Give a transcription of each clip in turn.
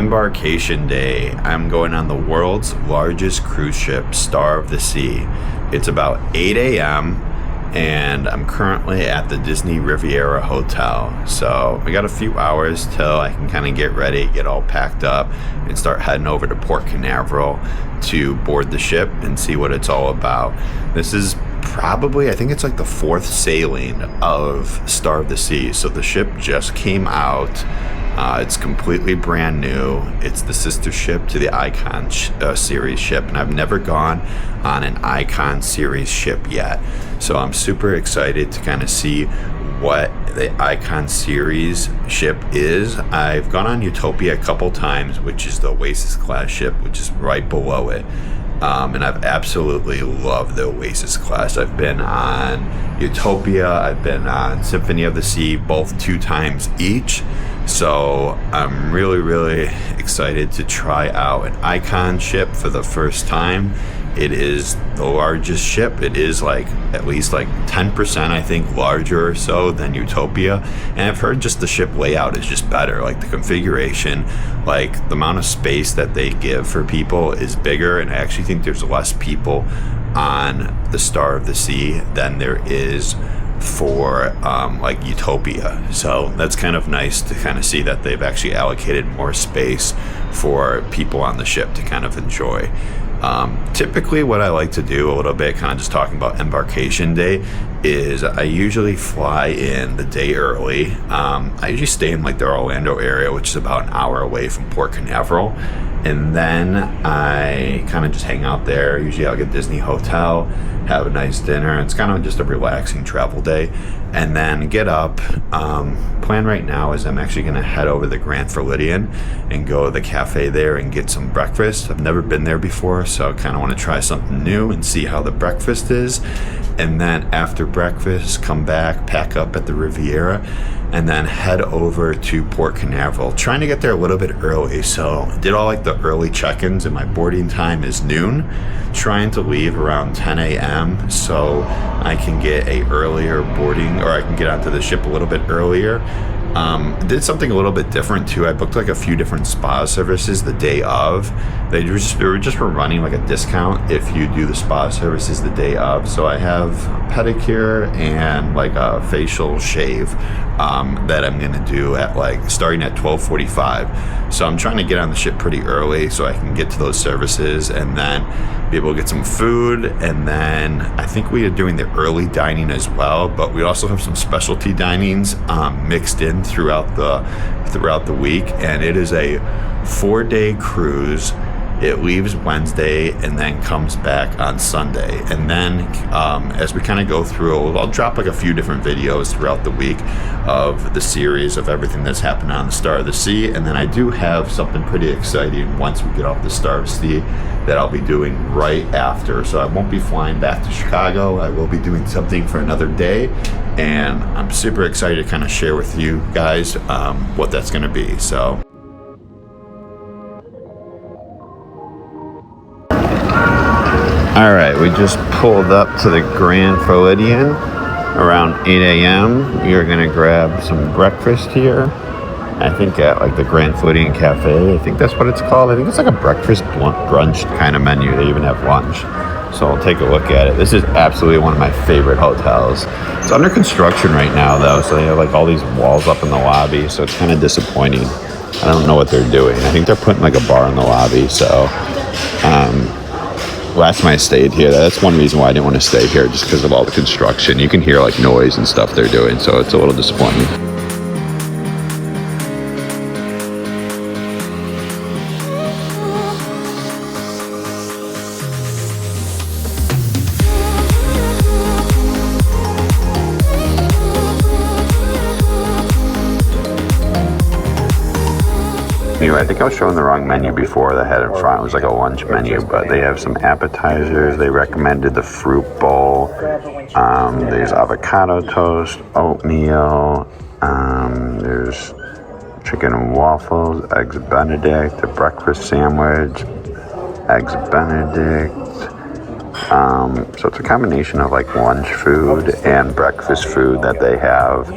Embarkation day. I'm going on the world's largest cruise ship, Star of the Sea. It's about 8 a.m. and I'm currently at the Disney Riviera Hotel. So I got a few hours till I can kind of get ready, get all packed up, and start heading over to Port Canaveral to board the ship and see what it's all about. This is probably, I think it's like the fourth sailing of Star of the Sea. So the ship just came out. It's completely brand new. It's the sister ship to the Icon series ship, and I've never gone on an Icon series ship yet. So I'm super excited to kind of see what the Icon series ship is. I've gone on Utopia a couple times, which is the Oasis class ship, which is right below it. And I've absolutely loved the Oasis class. I've been on Utopia, I've been on Symphony of the Sea, both 2 times each. So I'm really excited to try out an Icon ship for the first time. It is the largest ship. It is like at least like 10%, I think, larger or so than Utopia. And I've heard just the ship layout is just better. Like the configuration, like the amount of space that they give for people is bigger. And I actually think there's less people on the Star of the Sea than there is for like Utopia. So that's kind of nice to kind of see that they've actually allocated more space for people on the ship to kind of enjoy. Typically what I like to do a little bit, kind of just talking about embarkation day, is I usually fly in the day early. I usually stay in like the Orlando area, which is about an hour away from Port Canaveral. And then I kind of just hang out there. Usually I'll get Disney Hotel, have a nice dinner. It's kind of just a relaxing travel day. And then get up. Plan right now is I'm actually going to head over to the Grand Floridian and go to the cafe there and get some breakfast. I've never been there before, so I kind of want to try something new and see how the breakfast is. And then after breakfast, come back, pack up at the Riviera, and then head over to Port Canaveral. Trying to get there a little bit early, so I did all like the early check-ins, and my boarding time is noon. Trying to leave around 10 a.m. so I can get a earlier boarding, or I can get onto the ship a little bit earlier. Did something a little bit different too. I booked like a few different spa services the day of. They were just running like a discount if you do the spa services the day of. So I have pedicure and like a facial shave that I'm gonna do at like starting at 12:45. So I'm trying to get on the ship pretty early so I can get to those services and then be able to get some food. And then I think we are doing the early dining as well, but we also have some specialty dinings mixed in throughout the week. And it is a 4-day cruise. It leaves Wednesday and then comes back on Sunday. And then as we kind of go through, I'll drop like a few different videos throughout the week of the series of everything that's happened on the Star of the Sea. And then I do have something pretty exciting once we get off the Star of the Sea that I'll be doing right after. So I won't be flying back to Chicago. I will be doing something for another day. And I'm super excited to kind of share with you guys what that's going to be. So. All right, we just pulled up to the Grand Floridian around 8 a.m. We are gonna grab some breakfast here. I think at like the Grand Floridian Cafe. I think that's what it's called. I think it's like a breakfast brunch kind of menu. They even have lunch. So I'll take a look at it. This is absolutely one of my favorite hotels. It's under construction right now though, so they have like all these walls up in the lobby, so it's kind of disappointing. I don't know what they're doing. I think they're putting like a bar in the lobby, so last time I stayed here, that's one reason why I didn't want to stay here, just because of all the construction. You can hear like noise and stuff they're doing, so it's a little disappointing. Anyway, I think I was showing the wrong menu before that I had in front. It was like a lunch menu, but they have some appetizers. They recommended the fruit bowl. There's avocado toast, oatmeal. There's chicken and waffles, eggs Benedict, a breakfast sandwich, eggs Benedict, So it's a combination of like lunch food and breakfast food that they have.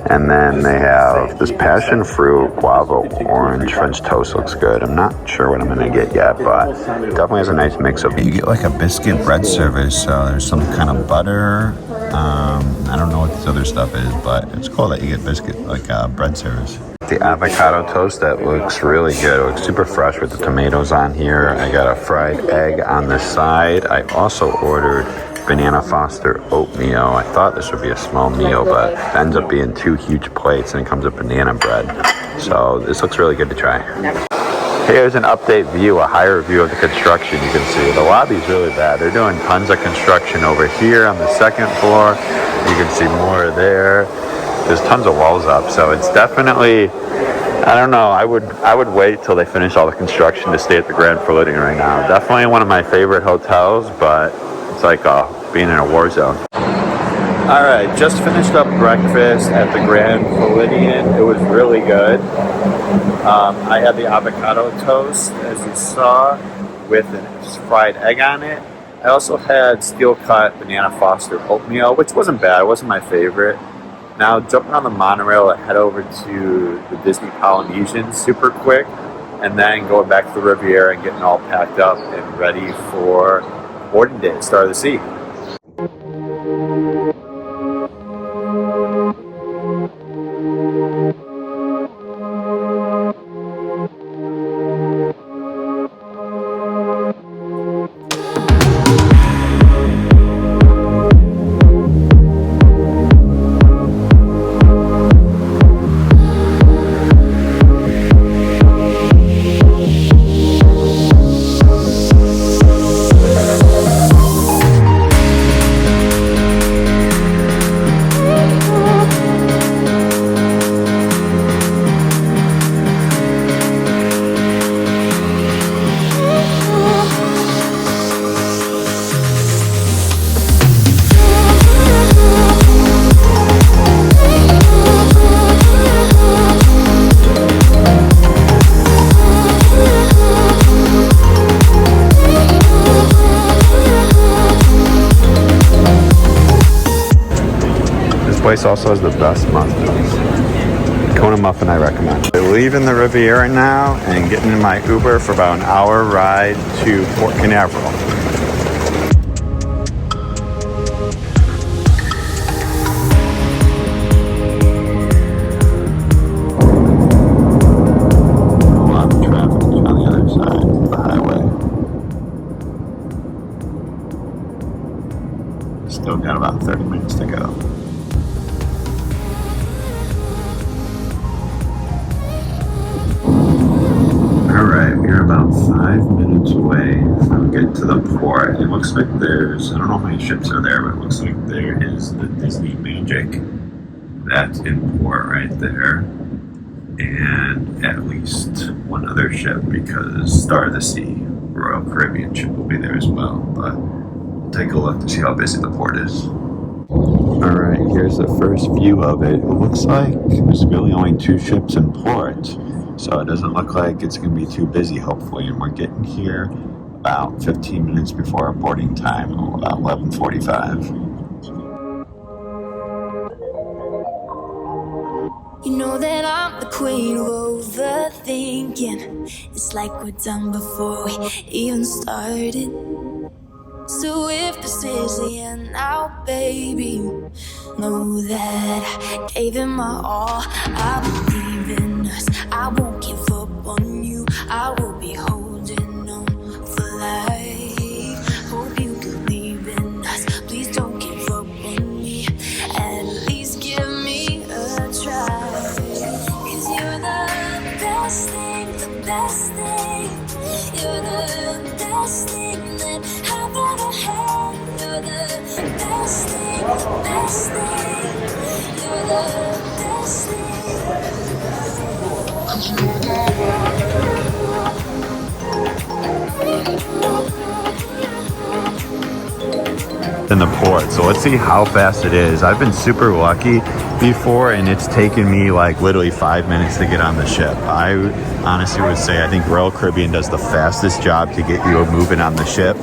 And then they have this passion fruit, guava, orange, French toast looks good. I'm not sure what I'm going to get yet, but it definitely has a nice mix of. You get like a biscuit bread service, so there's some kind of butter. I don't know what this other stuff is, but it's cool that you get biscuit, like bread service. The avocado toast that looks really good. It looks super fresh with the tomatoes on here. I got a fried egg on the side. I also ordered banana foster oatmeal. I thought this would be a small meal, but it ends up being 2 huge plates, and it comes with banana bread. So this looks really good to try. Here's an update view, a higher view of the construction. You can see the lobby's really bad. They're doing tons of construction over here on the 2nd floor. You can see more there. There's tons of walls up, so it's definitely, I don't know, I would wait till they finish all the construction to stay at the Grand Floridian right now. Definitely one of my favorite hotels, but it's like being in a war zone. All right, just finished up breakfast at the Grand Floridian. It was really good. I had the avocado toast, as you saw, with a fried egg on it. I also had steel-cut banana foster oatmeal, which wasn't bad. It wasn't my favorite. Now, jumping on the monorail to head over to the Disney Polynesian super quick, and then going back to the Riviera and getting all packed up and ready for boarding day at Star of the Sea. Place also has the best muffins. Kona muffin I recommend. We're leaving the Riviera now and getting in my Uber for about an hour ride to Port Canaveral. A lot of traffic on the other side of the highway. Still got about 30 minutes to go. Alright, we're about 5 minutes away from getting to the port. It looks like there's, I don't know how many ships are there, but it looks like there is the Disney Magic that's in port right there. And at least one other ship, because Star of the Sea, Royal Caribbean ship will be there as well. But we'll take a look to see how busy the port is. Alright, here's the first view of it. It looks like there's really only 2 ships in port. So it doesn't look like it's going to be too busy, hopefully. And we're getting here about 15 minutes before our boarding time, about 11:45. You know that I'm the queen of overthinking. It's like we're done before we even started. So if this is the end now, baby, know that I gave it my all. I believe in us, I won't give up on you. I will be holding on for life. Hope you believe in us, please don't give up on me. At least give me a try. 'Cause you're the best thing, the best thing. You're the best thing that I've ever had. You're the best thing, best thing. You're the best thing. than the port. So let's see how fast it is. I've been super lucky before, and it's taken me like literally 5 minutes to get on the ship. I honestly would say I think Royal Caribbean does the fastest job to get you moving on the ship.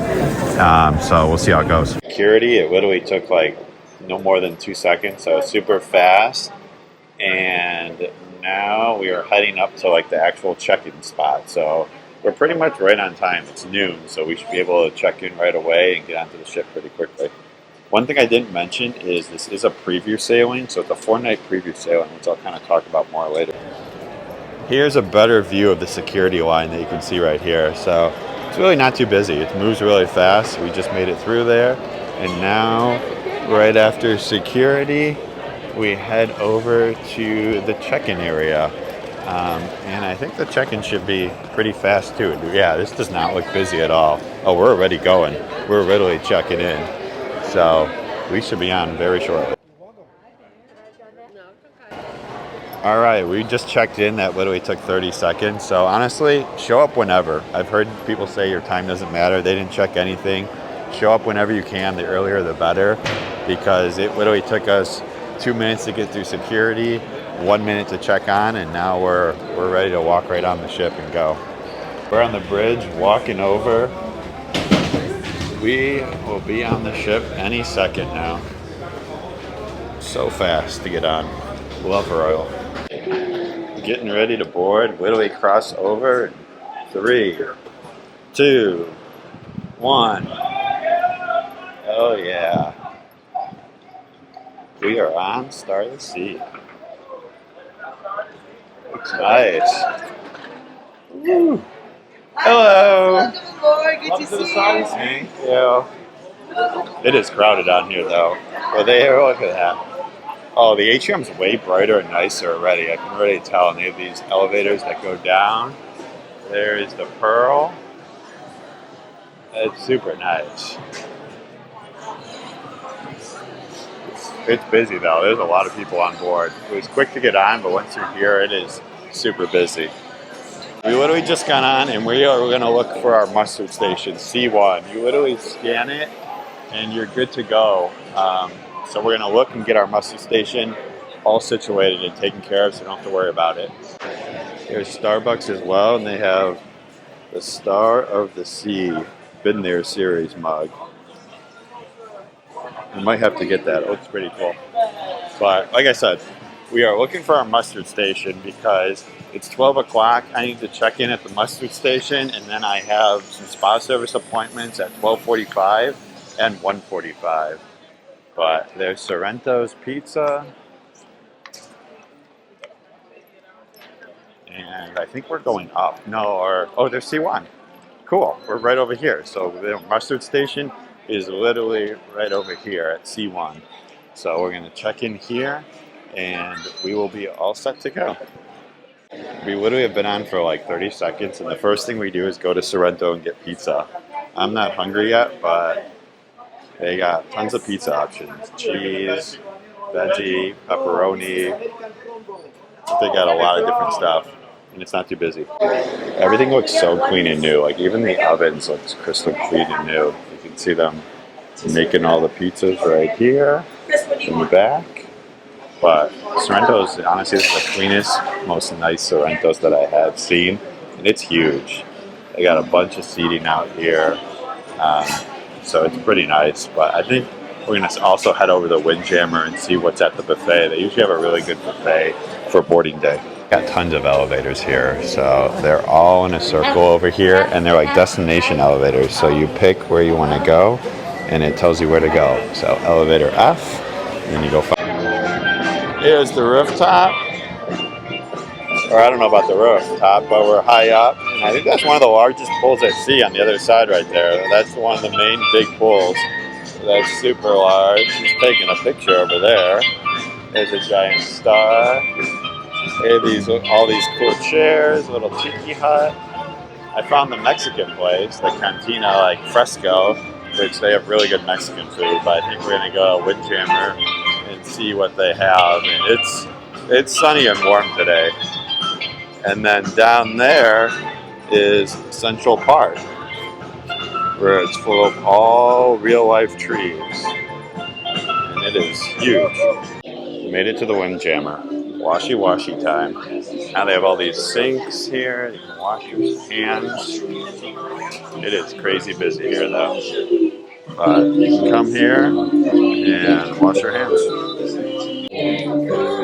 So we'll see how it goes. Security, it literally took like no more than 2 seconds, so it's super fast. And now we are heading up to like the actual check-in spot. So we're pretty much right on time. It's noon, so we should be able to check in right away and get onto the ship pretty quickly. One thing I didn't mention is this is a preview sailing, so it's a 4-night preview sailing, which I'll kind of talk about more later. Here's a better view of the security line that you can see right here. So it's really not too busy. It moves really fast. We just made it through there. And now, right after security, we head over to the check-in area. And I think the check-in should be pretty fast too. Yeah, this does not look busy at all. Oh, we're already going. We're literally checking in. So we should be on very shortly. All right, we just checked in. That literally took 30 seconds. So honestly, show up whenever. I've heard people say your time doesn't matter. They didn't check anything. Show up whenever you can. The earlier the better, because it literally took us 2 minutes to get through security, 1 minute to check on, and now we're ready to walk right on the ship and go. We're on the bridge walking over. We will be on the ship any second now. So fast to get on. Love Royal. Getting ready to board. Literally cross over. 3, 2, 1. Oh yeah. We are on Star of the Sea. Looks nice. Woo. Hello. Welcome aboard. Good to see you. Thank you. It is crowded on here though. Well, look at that. Oh, the atrium's way brighter and nicer already. I can already tell. And they have these elevators that go down. There is the Pearl. It's super nice. It's busy though. There's a lot of people on board. It was quick to get on, but once you're here, it is super busy. We literally just got on, and we're going to look for our mustard station, C1. You literally scan it, and you're good to go. So we're going to look and get our mustard station all situated and taken care of, so you don't have to worry about it. Here's Starbucks as well, and they have the Star of the Sea Been There series mug. I might have to get that. It looks pretty cool. But like I said, we are looking for our mustard station because it's 12 o'clock. I need to check in at the mustard station, and then I have some spa service appointments at 12:45 and 1:45. But there's Sorrento's Pizza. And I think we're going up. There's C1. Cool. We're right over here. So the mustard station is literally right over here at C1. So we're going to check in here, and we will be all set to go. We literally have been on for like 30 seconds, and the first thing we do is go to Sorrento and get pizza. I'm not hungry yet, but they got tons of pizza options. Cheese, veggie, pepperoni. They got a lot of different stuff, and it's not too busy. Everything looks so clean and new. Like even the ovens looks crystal clean and new. You can see them making all the pizzas right here in the back. But Sorrento's, honestly, this is the cleanest, most nice Sorrento's that I have seen. And it's huge. They got a bunch of seating out here. So it's pretty nice. But I think we're going to also head over to Windjammer and see what's at the buffet. They usually have a really good buffet for boarding day. Got tons of elevators here. So they're all in a circle over here. And they're like destination elevators. So you pick where you want to go, and it tells you where to go. So elevator F, and then you go find. Here's the rooftop, or I don't know about the rooftop, but we're high up. And I think that's one of the largest pools at sea on the other side right there. That's one of the main big pools. That's super large. He's taking a picture over there. There's a giant star. Here are all these cool chairs, a little tiki hut. I found the Mexican place, the Cantina like Fresco, which they have really good Mexican food, but I think we're going to go to Windjammer and see what they have. And it's sunny and warm today. And then down there is Central Park, where it's full of all real life trees. It is huge. Made it to the Windjammer. Washy time. Now they have all these sinks here. You can wash your hands. It is crazy busy here though. But you can come here and wash your hands.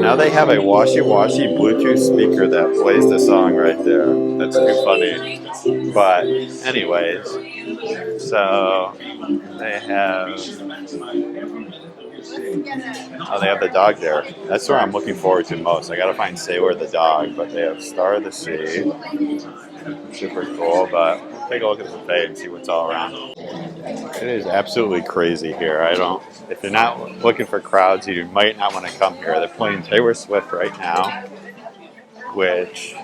Now they have a washy Bluetooth speaker that plays the song right there. That's too funny. But anyways, so they have the dog there. That's where I'm looking forward to most. I gotta find Sailor the dog, but they have Star of the Sea. Super cool, but we'll take a look at the buffet and see what's all around. It is absolutely crazy here. If you're not looking for crowds, you might not want to come here. They're playing Taylor Swift right now, which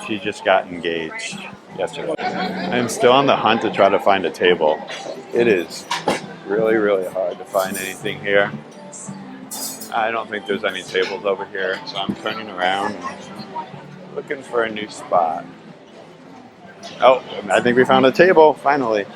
she just got engaged yesterday. I'm still on the hunt to try to find a table. It is really hard to find anything here. I don't think there's any tables over here, so I'm turning around looking for a new spot. Oh, I think we found a table, finally.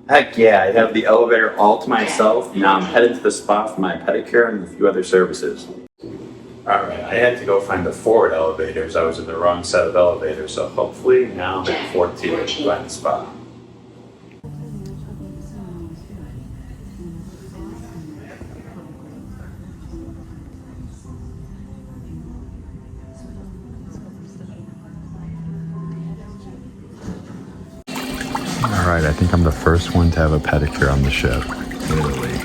Heck yeah, I have the elevator all to myself. Now I'm headed to the spot for my pedicure and a few other services. Alright, I had to go find the forward elevators. I was in the wrong set of elevators, so hopefully now I'm at 14 to find the spot. Alright, I think I'm the first one to have a pedicure on the ship. Literally.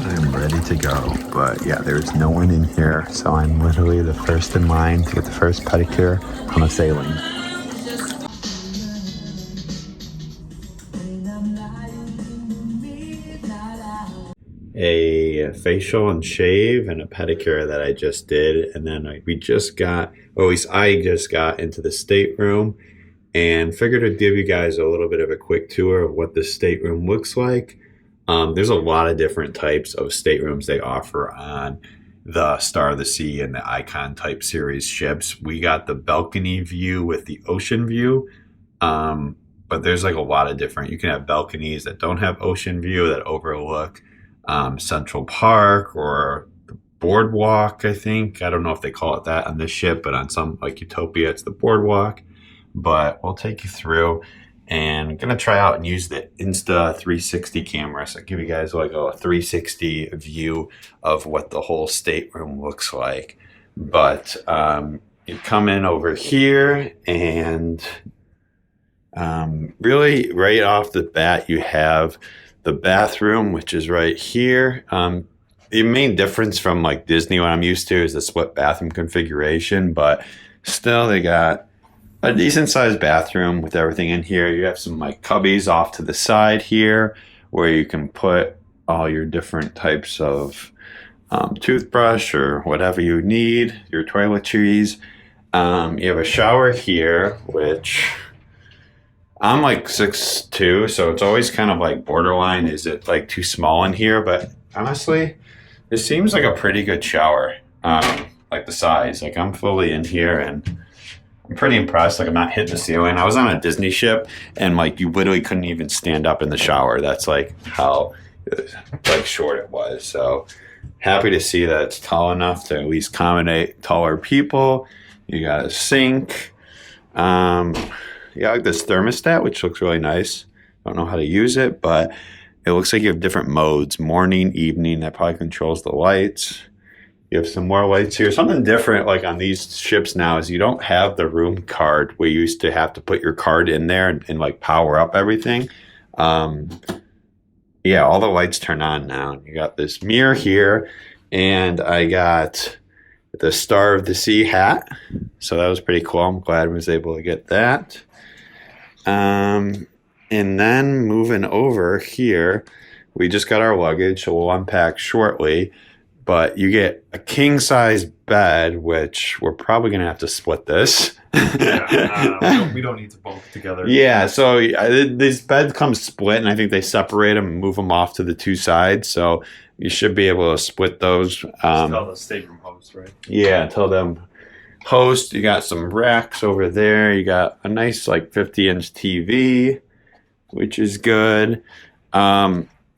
I'm ready to go. But yeah, there's no one in here, so I'm literally the first in line to get the first pedicure on a sailing. A facial and shave and a pedicure that I just did, and then I just got into the stateroom and figured I'd give you guys a little bit of a quick tour of what the stateroom looks like. There's a lot of different types of staterooms they offer on the Star of the Sea and the Icon type series ships. We got the balcony view with the ocean view, but there's like a lot of different. You can have balconies that don't have ocean view that overlook Central Park or the boardwalk, I think. I don't know if they call it that on this ship, but on some like Utopia, it's the boardwalk. But we'll take you through, and I'm going to try out and use the Insta 360 camera. So I'll give you guys like a 360 view of what the whole stateroom looks like. But you come in over here, and really right off the bat, you have the bathroom, which is right here. The main difference from like Disney, what I'm used to, is the split bathroom configuration, but still they got a decent sized bathroom with everything in here. You have some like cubbies off to the side here where you can put all your different types of toothbrush or whatever you need, your toiletries. You have a shower here, which I'm like 6'2", so it's always kind of like borderline. Is it like too small in here? But honestly, it seems like a pretty good shower. Like the size. Like I'm fully in here and I'm pretty impressed. Like I'm not hitting the ceiling. I was on a Disney ship and like you literally couldn't even stand up in the shower. That's like how like short it was. So happy to see that it's tall enough to at least accommodate taller people. You got a sink. You got like this thermostat, which looks really nice. I don't know how to use it, but it looks like you have different modes: morning, evening. That probably controls the lights. You have some more lights here. Something different like on these ships now is you don't have the room card. We used to have to put your card in there and like power up everything. Yeah, all the lights turn on now. You got this mirror here, and I got the Star of the Sea hat. So that was pretty cool. I'm glad I was able to get that. And then moving over here, we just got our luggage, so we'll unpack shortly. But you get a king-size bed, which we're probably going to have to split this. We don't need to bulk together. Yeah, so these beds come split, and I think they separate them and move them off to the two sides. So you should be able to split those. Tell the stateroom host, right? Yeah, tell them host. You got some racks over there. You got a nice 50-inch TV, which is good.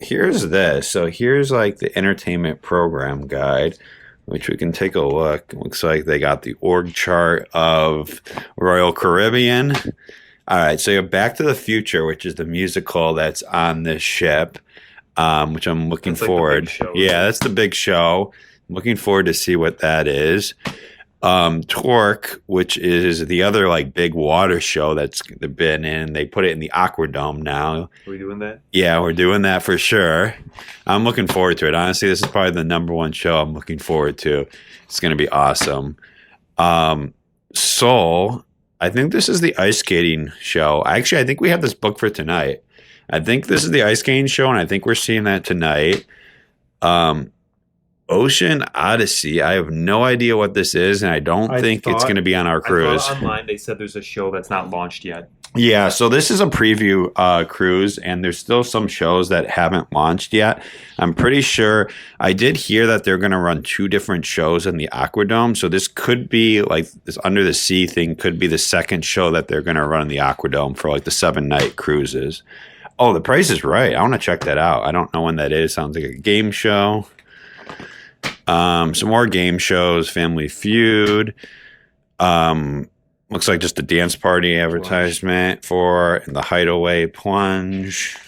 Here's this. So here's the entertainment program guide, which we can take a look. It looks like they got the org chart of Royal Caribbean. All right, so you're Back to the Future, which is the musical that's on this ship, which I'm looking forward. The big show, yeah, that's the big show. I'm looking forward to see what that is. Torque, which is the other big water show that's been in. They put it in the Aquadome now. Are we doing that? Yeah, we're doing that for sure. I'm looking forward to it. Honestly, this is probably the number one show I'm looking forward to. It's going to be awesome. Soul, I think this is the ice skating show. Actually, I think we have this booked for tonight. I think this is the ice skating show, and I think we're seeing that tonight. Ocean Odyssey. I have no idea what this is, and I don't think it's going to be on our cruise. I thought online they said there's a show that's not launched yet. Yeah, so this is a preview cruise, and there's still some shows that haven't launched yet. I'm pretty sure I did hear that they're going to run 2 different shows in the Aquadome, so this could be this Under the Sea thing could be the second show that they're going to run in the Aquadome for the 7-night cruises. Oh, The Price is Right. I want to check that out. I don't know when that is. Sounds like a game show. Some more game shows, Family Feud. Looks like just a dance party advertisement for the Hideaway Plunge.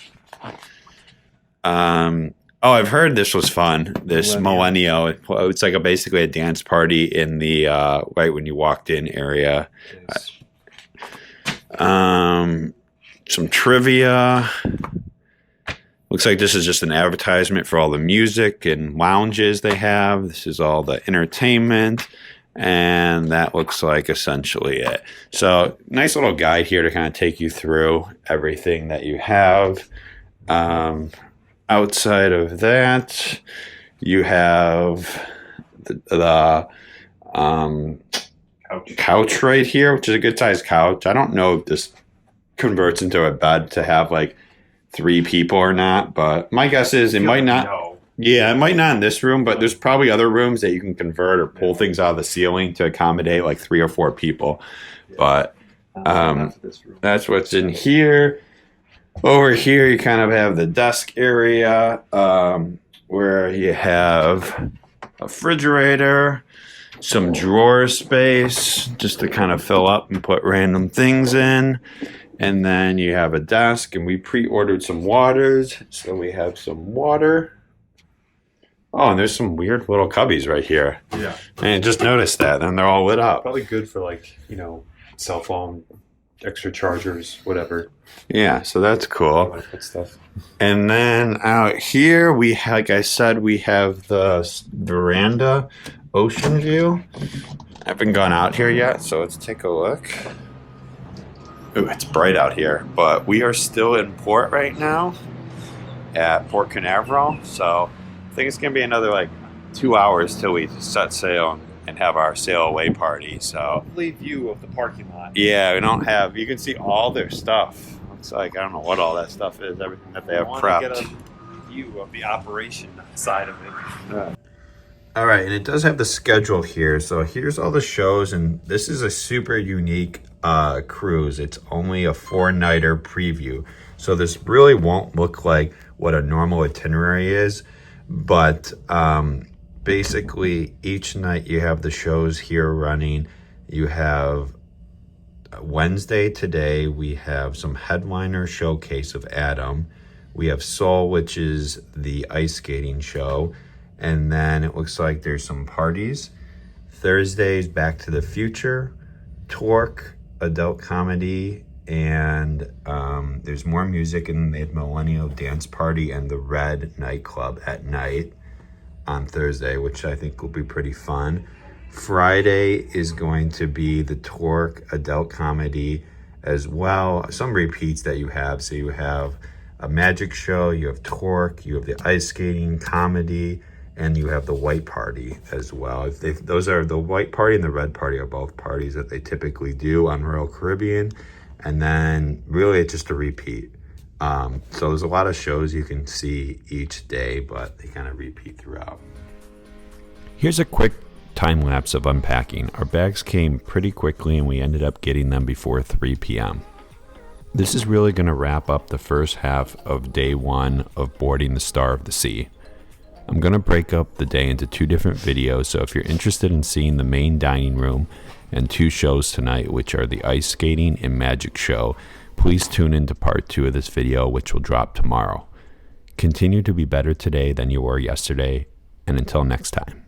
I've heard this was fun. This Millennial. It's basically a dance party in the right when you walked in area. Yes. Some trivia. Looks like this is just an advertisement for all the music and lounges they have. This is all the entertainment. And that looks like essentially it. So nice little guide here to kind of take you through everything that you have. Outside of that, you have the couch right here, which is a good sized couch. I don't know if this converts into a bed to have 3 people or not, but my guess is it might not. No. Yeah, it might not in this room, but there's probably other rooms that you can convert or pull things out of the ceiling to accommodate 3 or 4 people. But that's what's in here. Over here, you kind of have the desk area where you have a refrigerator, some drawer space just to kind of fill up and put random things in. And then you have a desk, and we pre-ordered some waters. So we have some water. Oh, and there's some weird little cubbies right here. Yeah. And just noticed that, and they're all lit up. Probably good for cell phone, extra chargers, whatever. Yeah, so that's cool. Put stuff. And then out here, like I said, we have the veranda ocean view. I haven't gone out here yet, so let's take a look. Ooh, it's bright out here, but we are still in port right now at Port Canaveral, so I think it's going to be another 2 hours till we set sail and have our sail away party. So Lovely view of the parking lot. yeah, we don't have, you can see all their stuff. Looks like, I don't know what all that stuff is, everything that they have prepped. I want to get a view of the operation side of it. Yeah. All right, and it does have the schedule here. So here's all the shows, and this is a super unique cruise. It's only a 4-nighter preview. So this really won't look like what a normal itinerary is, but basically each night you have the shows here running. You have Wednesday today, we have some headliner showcase of Adam. We have Soul, which is the ice skating show. And then it looks like there's some parties. Thursday's Back to the Future, Torque, adult comedy, and there's more music in the Millennial Dance Party and the Red nightclub at night on Thursday, which I think will be pretty fun. Friday is going to be the Torque adult comedy as well. Some repeats that you have. So you have a magic show, you have Torque, you have the ice skating comedy, and you have the white party as well. Those are the white party and the red party are both parties that they typically do on Royal Caribbean. And then really it's just a repeat. So there's a lot of shows you can see each day, but they kind of repeat throughout. Here's a quick time lapse of unpacking. Our bags came pretty quickly and we ended up getting them before 3 p.m. This is really going to wrap up the first half of day one of boarding the Star of the Sea. I'm going to break up the day into 2 different videos, so if you're interested in seeing the main dining room and 2 shows tonight, which are the ice skating and magic show, please tune into part 2 of this video, which will drop tomorrow. Continue to be better today than you were yesterday, and until next time.